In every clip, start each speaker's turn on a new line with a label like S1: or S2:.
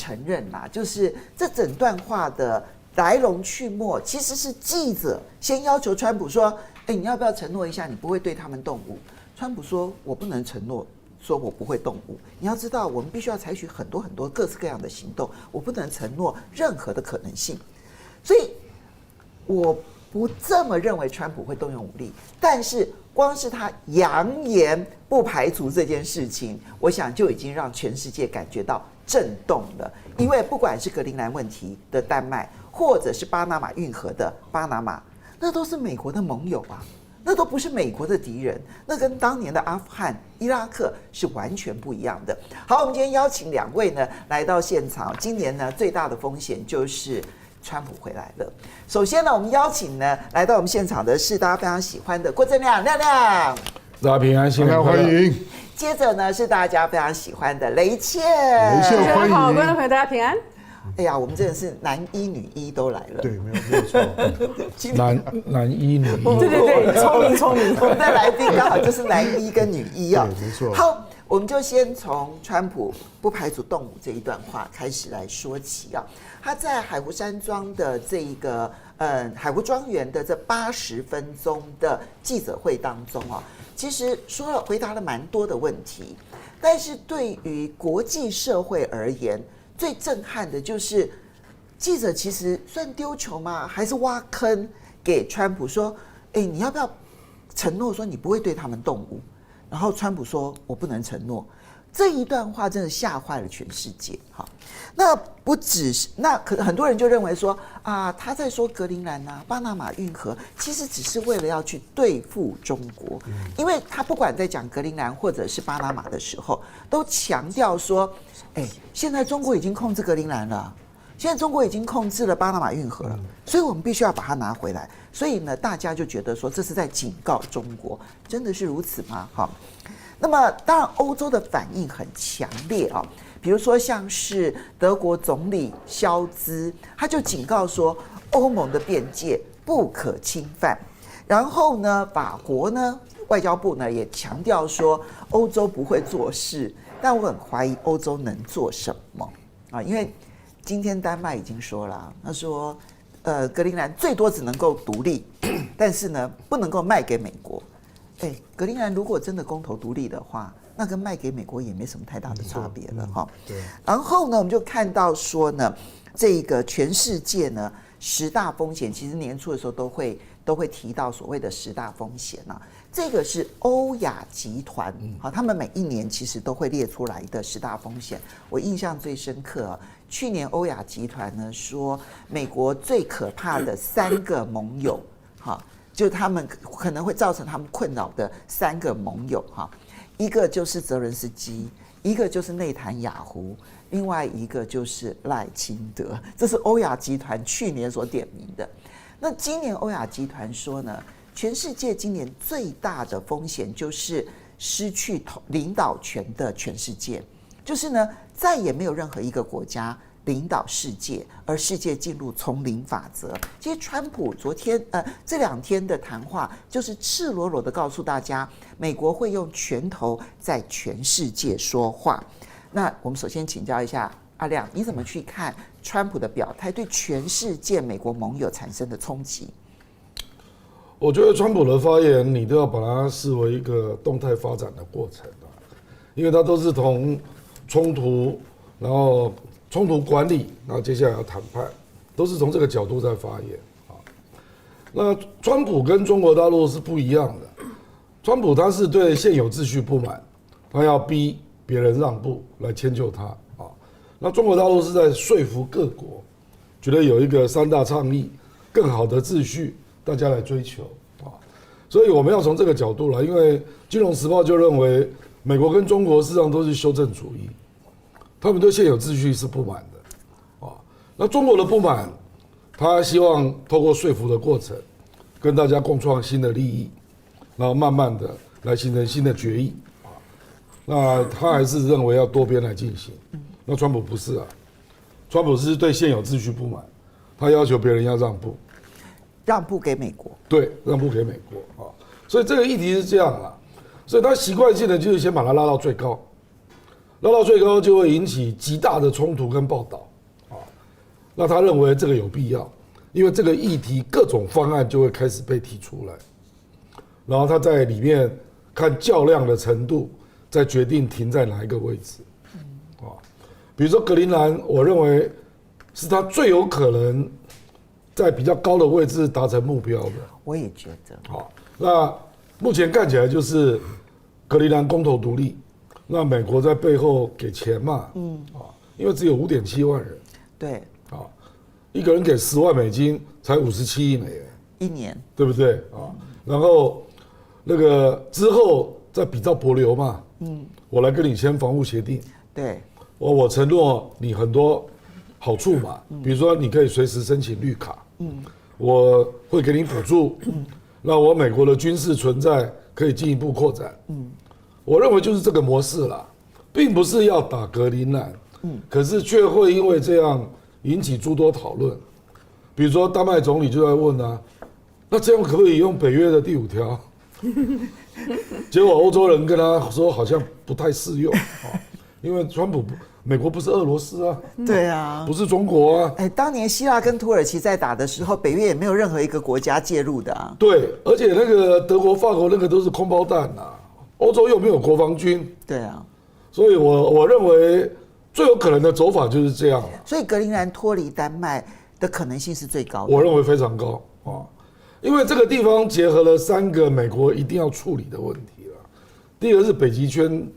S1: 承认啦，就是这整段话的来龙去脉，其实是记者先要求川普说：“哎，你要不要承诺一下，你不会对他们动武？”川普说：“我不能承诺。”说我不会动武，你要知道，我们必须要采取很多各式各样的行动，我不能承诺任何的可能性，所以我不这么认为川普会动用武力，但是光是他扬言不排除这件事情，我想就已经让全世界感觉到震动了，因为不管是格陵兰问题的丹麦，或者是巴拿马运河的巴拿马，那都是美国的盟友啊。那都不是美国的敌人，那跟当年的阿富汗、伊拉克是完全不一样的。好，我们今天邀请2位呢来到现场。今年呢最大的风险就是川普回来了。首先呢，我们邀请呢来到我们现场的是大家非常喜欢的郭正亮亮亮，
S2: 大家平安，新年
S3: 欢迎。
S1: 接着呢是大家非常喜欢的雷倩，
S3: 欢迎。
S4: 好，观众朋友大家平安。
S1: 哎呀，我们真的是男一女一都来了。
S3: 对，没有错。
S2: 男一女一，
S4: 对，聪明。
S1: 我们的来宾刚好就是男一跟女一啊。
S3: 对，没错。
S1: 好，我们就先从川普不排除动武这一段话开始来说起啊。他在海湖山庄的这一个海湖庄园的这80分钟的记者会当中啊，其实回答了蛮多的问题，但是对于国际社会而言，最震撼的就是记者其实算丢球吗？还是挖坑给川普说：“哎，你要不要承诺说你不会对他们动武？”然后川普说：“我不能承诺。”这一段话真的吓坏了全世界。好，那不只是可很多人就认为说啊，他在说格陵兰啊、巴拿马运河，其实只是为了要去对付中国，因为他不管在讲格陵兰或者是巴拿马的时候，都强调说。现在中国已经控制格陵兰了，现在中国已经控制了巴拿马运河了，所以我们必须要把它拿回来。所以呢，大家就觉得说这是在警告中国，真的是如此吗？好，那么当然欧洲的反应很强烈啊，比如说像是德国总理肖兹，他就警告说欧盟的边界不可侵犯。然后呢，法国呢外交部呢也强调说欧洲不会做事。但我很怀疑欧洲能做什么啊？因为今天丹麦已经说了，他说，格陵兰最多只能够独立，但是呢，不能够卖给美国。格陵兰如果真的公投独立的话，那跟卖给美国也没什么太大的差别了哈。对。然后呢，我们就看到说呢，这个全世界呢10大风险，其实年初的时候都会提到所谓的10大风险啊。这个是欧亚集团，好，他们每一年其实都会列出来的10大风险。我印象最深刻啊，去年欧亚集团呢说，美国最可怕的3个盟友，哈，就他们可能会造成他们困扰的3个盟友哈，一个就是泽伦斯基，一个就是内塔雅胡，另外一个就是赖清德，这是欧亚集团去年所点名的。那今年欧亚集团说呢？全世界今年最大的风险就是失去领导权的全世界，就是呢，再也没有任何一个国家领导世界，而世界进入从零法则。其实川普这2天的谈话，就是赤裸裸的告诉大家，美国会用拳头在全世界说话。那我们首先请教一下阿亮，你怎么去看川普的表态对全世界美国盟友产生的冲击？
S2: 我觉得川普的发言，你都要把它视为一个动态发展的过程啊，因为它都是从冲突，然后冲突管理，然后接下来要谈判，都是从这个角度在发言啊。那川普跟中国大陆是不一样的，川普他是对现有秩序不满，他要逼别人让步来迁就他啊。那中国大陆是在说服各国，觉得有一个3大倡议，更好的秩序。大家来追求啊，所以我们要从这个角度来，因为《金融时报》就认为美国跟中国事实上都是修正主义，他们对现有秩序是不满的啊。那中国的不满，他希望透过说服的过程，跟大家共创新的利益，然后慢慢的来形成新的决议啊。那他还是认为要多边来进行，那川普不是啊，川普是对现有秩序不满，他要求别人要让步。
S1: 让步给美国，
S2: 对，让步给美国啊，所以这个议题是这样啦，所以他习惯性的就是先把它拉到最高，拉到最高就会引起极大的冲突跟报道啊。那他认为这个有必要，因为这个议题各种方案就会开始被提出来，然后他在里面看较量的程度，再决定停在哪一个位置啊。比如说格陵兰，我认为是他最有可能在比较高的位置达成目标的。
S1: 我也觉得。
S2: 好，那目前看起来就是格陵兰公投独立，那美国在背后给钱嘛，因为只有5.7万人，
S1: 对，
S2: 啊，一个人给10万美金，才57亿美元，
S1: 一年，
S2: 对不对啊？然后那个之后再比照帛琉嘛，我来跟你签防务协定，
S1: 对，
S2: 我承诺你很多好处嘛，比如说你可以随时申请绿卡，我会给你补助，那我美国的军事存在可以进一步扩展，我认为就是这个模式啦，并不是要打格陵兰，可是却会因为这样引起诸多讨论，比如说丹麦总理就在问啊，那这样可不可以用北约的第5条？结果欧洲人跟他说好像不太适用，因为川普美国不是俄罗斯啊，
S1: 对啊，
S2: 不是中国啊，
S1: 哎，当年希腊跟土耳其在打的时候，北约也没有任何一个国家介入的啊。
S2: 对，而且那个德国、法国那个都是空包弹啊，欧洲又没有国防军，
S1: 对啊，
S2: 所以我认为最有可能的走法就是这样了。
S1: 所以格陵兰脱离丹麦的可能性是最高的。
S2: 我认为非常高啊，因为这个地方结合了3个美国一定要处理的问题了。第一个是北极圈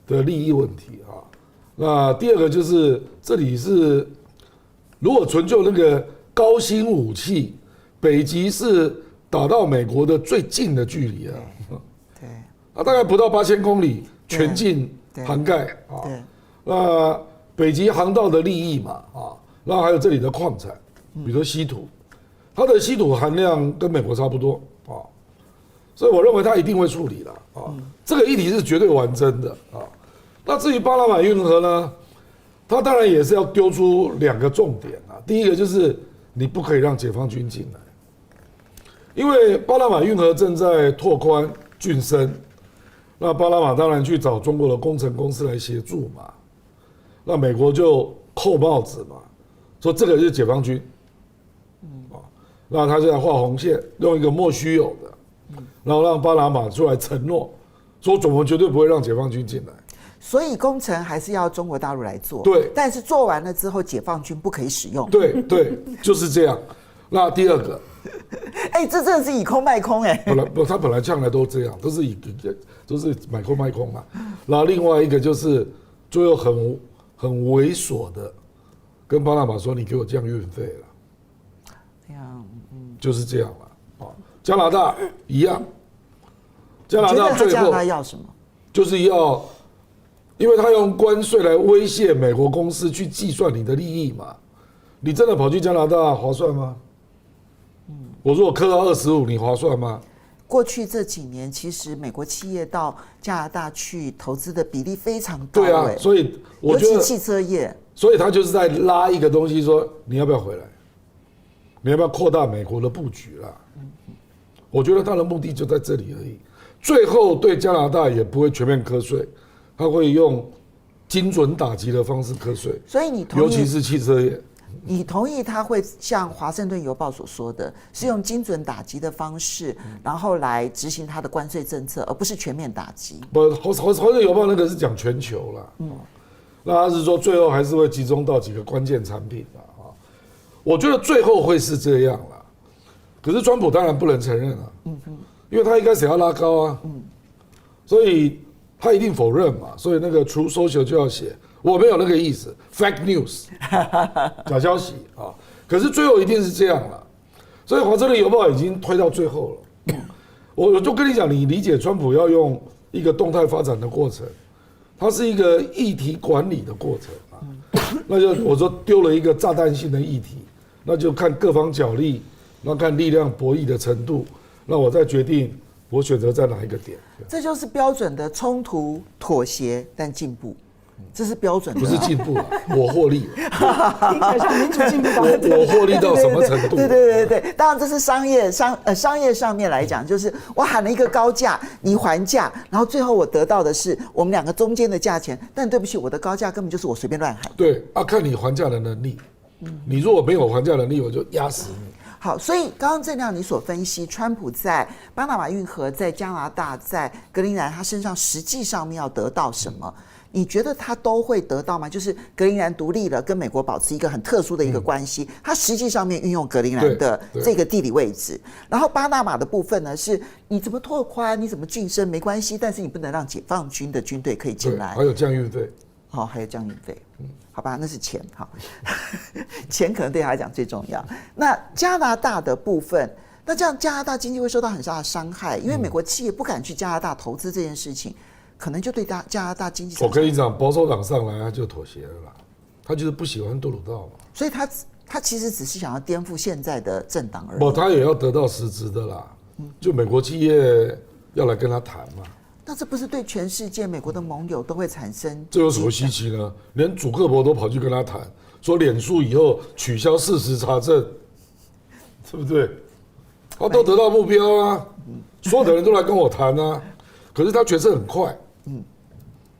S2: 的利益问题啊，那第二个就是这里是如果纯就那个高新武器，北极是打到美国的最近的距离啊，
S1: 对，
S2: 大概不到8000公里，全境涵盖啊。
S1: 对，
S2: 那北极航道的利益嘛啊，然后还有这里的矿产，比如说稀土，它的稀土含量跟美国差不多啊，所以我认为它一定会处理的啊。这个议题是绝对完整的啊。那至于巴拿马运河呢，它当然也是要丢出2个重点啊。第一个就是你不可以让解放军进来，因为巴拿马运河正在拓宽浚深，那巴拿马当然去找中国的工程公司来协助嘛，那美国就扣帽子嘛，说这个是解放军，那他现在画红线，用一个莫须有的，然后让巴拿马出来承诺，说我们绝对不会让解放军进来。
S1: 所以工程还是要中国大陆来做。
S2: 对，
S1: 但是做完了之后，解放军不可以使用。
S2: 对对，就是这样。那第二个，
S1: 哎，这真的是以空卖空哎。
S2: 他本来向来都这样，都是买空卖空嘛。然后另外一个就是最后很猥琐的跟巴拿马说，你给我降运费了。
S1: 这样，
S2: 就是这样了。加拿大一样，加拿
S1: 你觉
S2: 大最后
S1: 得加拿大要什么？
S2: 就是要，因为他用关税来威胁美国公司去计算你的利益嘛。你真的跑去加拿大划算吗？我如果课到25，你划算吗？
S1: 过去这几年，其实美国企业到加拿大去投资的比例非常高。
S2: 对啊，所以我觉得
S1: 尤其汽车业，
S2: 所以他就是在拉一个东西说，你要不要回来？你要不要扩大美国的布局啦？我觉得他的目的就在这里而已。最后对加拿大也不会全面课税，他会用精准打击的方式课税。
S1: 所以你同意，
S2: 尤其是汽车业，
S1: 你同意他会像《华盛顿邮报》所说的，是用精准打击的方式，然后来执行他的关税政策，而不是全面打击。
S2: 不，华盛顿邮报那个是讲全球啦，那他是说最后还是会集中到几个关键产品啦，我觉得最后会是这样啦。可是川普当然不能承认啊，因为他一开始要拉高啊，所以他一定否认嘛，所以那个 True Social 就要写我没有那个意思 ，fake news， 假消息啊。可是最后一定是这样了，所以华盛顿邮报已经推到最后了。我就跟你讲，你理解川普要用一个动态发展的过程，它是一个议题管理的过程啊。那就我说丢了一个炸弹性的议题，那就看各方角力，那看力量博弈的程度，那我再决定我选择在哪一个点。
S1: 这就是标准的冲突、妥协但进步。这是标准的，
S2: 不是进步啊，我获利，
S4: 听起来像民主进步吧？
S2: 我获利到什么程度？
S1: 对，当然这是商业上面来讲，就是我喊了一个高价，你还价，然后最后我得到的是我们两个中间的价钱，但对不起，我的高价根本就是我随便乱喊。
S2: 对啊，看你还价的能力，你如果没有还价能力，我就压死你。
S1: 好，所以刚刚正亮你所分析，川普在巴拿马运河、在加拿大、在格陵兰，他身上实际上面要得到什么？你觉得他都会得到吗？就是格陵兰独立了，跟美国保持一个很特殊的一个关系，他实际上面运用格陵兰的这个地理位置。然后巴拿马的部分呢，是你怎么拓宽，你怎么晋升没关系，但是你不能让解放军的军队可以进来，
S2: 还有降运费。
S1: 好，还有降运费，好吧，那是钱，好，钱可能对他来讲最重要。那加拿大的部分，那这样加拿大经济会受到很大的伤害，因为美国企业不敢去加拿大投资这件事情，可能就对加拿大经济。
S2: 我跟你讲，保守党上来他就妥协了啦，他就是不喜欢杜鲁道嘛，
S1: 所以他其实只是想要颠覆现在的政党而已。
S2: 不，他也要得到实质的啦，就美国企业要来跟他谈嘛。
S1: 那这不是对全世界美国的盟友都会产生？
S2: 这有什么稀奇呢？连祖克伯都跑去跟他谈，说脸书以后取消事实查证，对不对？他都得到目标啊，所有的人都来跟我谈啊。可是他决策很快，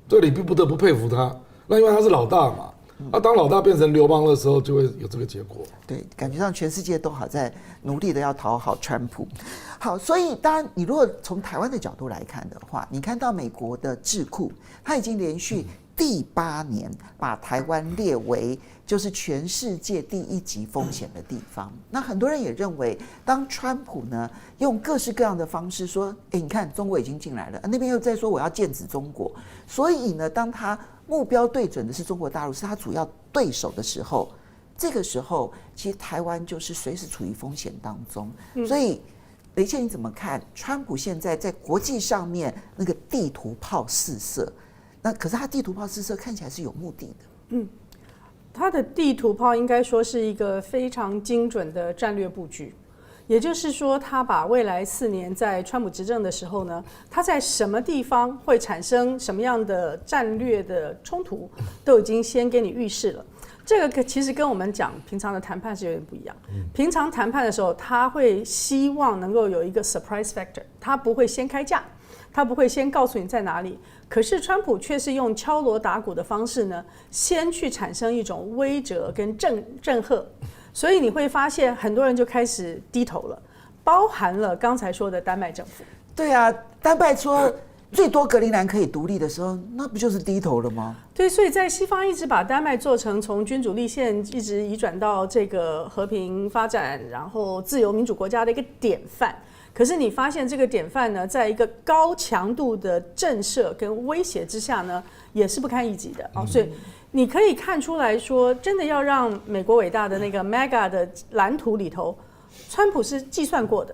S2: 这里不得不佩服他。那因为他是老大嘛，他当老大变成流氓的时候，就会有这个结果。
S1: 对，感觉上全世界都好在努力的要讨好川普。好，所以当然，你如果从台湾的角度来看的话，你看到美国的智库，它已经连续第8年把台湾列为就是全世界第1级风险的地方。那很多人也认为，当川普呢用各式各样的方式说，你看中国已经进来了，那边又在说我要剑指中国，所以呢，当他目标对准的是中国大陆，是他主要对手的时候，这个时候其实台湾就是随时处于风险当中。所以雷倩你怎么看川普现在在国际上面那个地图炮四射？那可是他地图炮四射看起来是有目的的。
S4: 他的地图炮应该说是一个非常精准的战略布局。也就是说，他把未来4年在川普执政的时候呢，他在什么地方会产生什么样的战略的冲突，都已经先给你预示了。这个其实跟我们讲平常的谈判是有点不一样。平常谈判的时候，他会希望能够有一个 surprise factor， 他不会先开价，他不会先告诉你在哪里。可是川普却是用敲锣打鼓的方式呢，先去产生一种威慑跟震吓。所以你会发现很多人就开始低头了，包含了刚才说的丹麦政府。
S1: 对啊，丹麦说最多格陵兰可以独立的时候，那不就是低头了吗？
S4: 对，所以在西方一直把丹麦做成从君主立宪一直移转到这个和平发展，然后自由民主国家的一个典范。可是你发现这个典范呢，在一个高强度的震慑跟威胁之下呢，也是不堪一击的啊。所以你可以看出来说，真的要让美国伟大的那个 MEGA 的蓝图里头，川普是计算过的。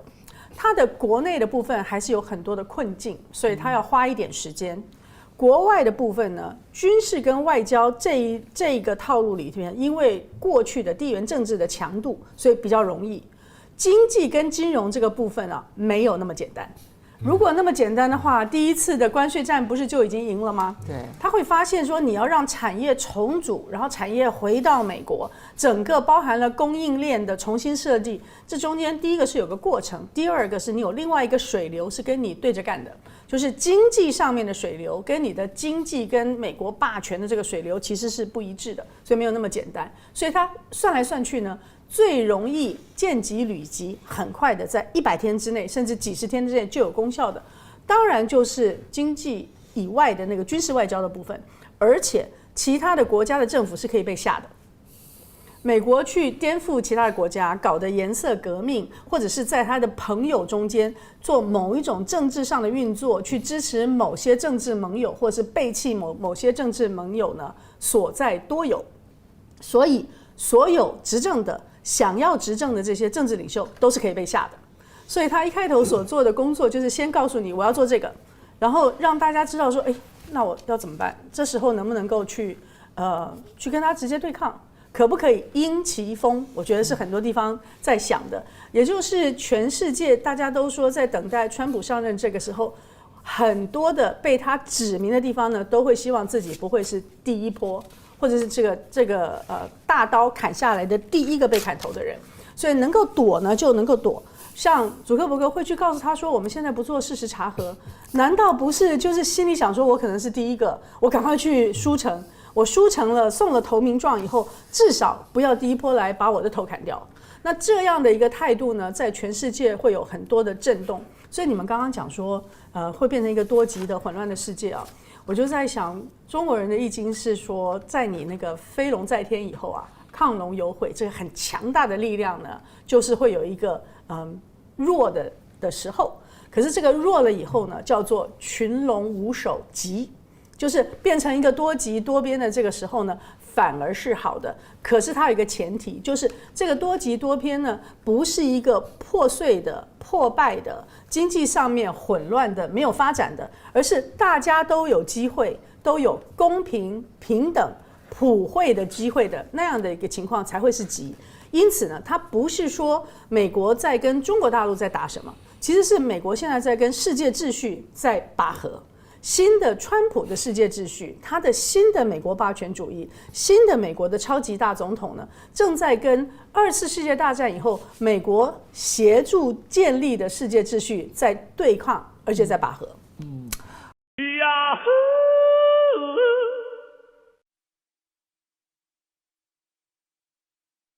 S4: 他的国内的部分还是有很多的困境，所以他要花一点时间。国外的部分呢，军事跟外交这一个套路里面，因为过去的地缘政治的强度，所以比较容易。经济跟金融这个部分啊，没有那么简单。如果那么简单的话，第一次的关税战不是就已经赢了吗？
S1: 对，
S4: 他会发现说，你要让产业重组，然后产业回到美国，整个包含了供应链的重新设计，这中间第一个是有个过程，第二个是你有另外一个水流是跟你对着干的，就是经济上面的水流跟你的经济跟美国霸权的这个水流其实是不一致的，所以没有那么简单。所以他算来算去呢，最容易见机履机，很快的在100天之内，甚至几十天之内就有功效的，当然就是经济以外的那个军事外交的部分，而且其他的国家的政府是可以被吓的。美国去颠覆其他的国家，搞的颜色革命，或者是在他的朋友中间做某一种政治上的运作，去支持某些政治盟友，或者是背弃某些政治盟友呢，所在多有。所以所有执政的想要执政的这些政治领袖都是可以被吓的，所以他一开头所做的工作就是先告诉你我要做这个，然后让大家知道说，那我要怎么办？这时候能不能够去跟他直接对抗？可不可以因其风？我觉得是很多地方在想的，也就是全世界大家都说在等待川普上任这个时候，很多的被他指明的地方呢，都会希望自己不会是第一波，或者是这个大刀砍下来的第一个被砍头的人，所以能够躲呢就能够躲。像祖克伯格会去告诉他说，我们现在不做事实查核，难道不是就是心里想说，我可能是第一个，我赶快去书城，我书城了，送了投名状以后，至少不要第一波来把我的头砍掉。那这样的一个态度呢，在全世界会有很多的震动。所以你们刚刚讲说，会变成一个多极的混乱的世界啊，我就在想，中国人的易经是说，在你那个飞龙在天以后啊，亢龙有悔，这个很强大的力量呢，就是会有一个弱的时候。可是这个弱了以后呢，叫做群龙无首极，就是变成一个多极多边的这个时候呢，反而是好的。可是它有一个前提，就是这个多极多边呢，不是一个破碎的、破败的、经济上面混乱的、没有发展的，而是大家都有机会，都有公平、平等、普惠的机会的那样的一个情况才会是极。因此呢，它不是说美国在跟中国大陆在打什么，其实是美国现在在跟世界秩序在拔河。新的川普的世界秩序，他的新的美国霸权主义，新的美国的超级大总统呢，正在跟2次世界大战以后美国协助建立的世界秩序在对抗，而且在拔河。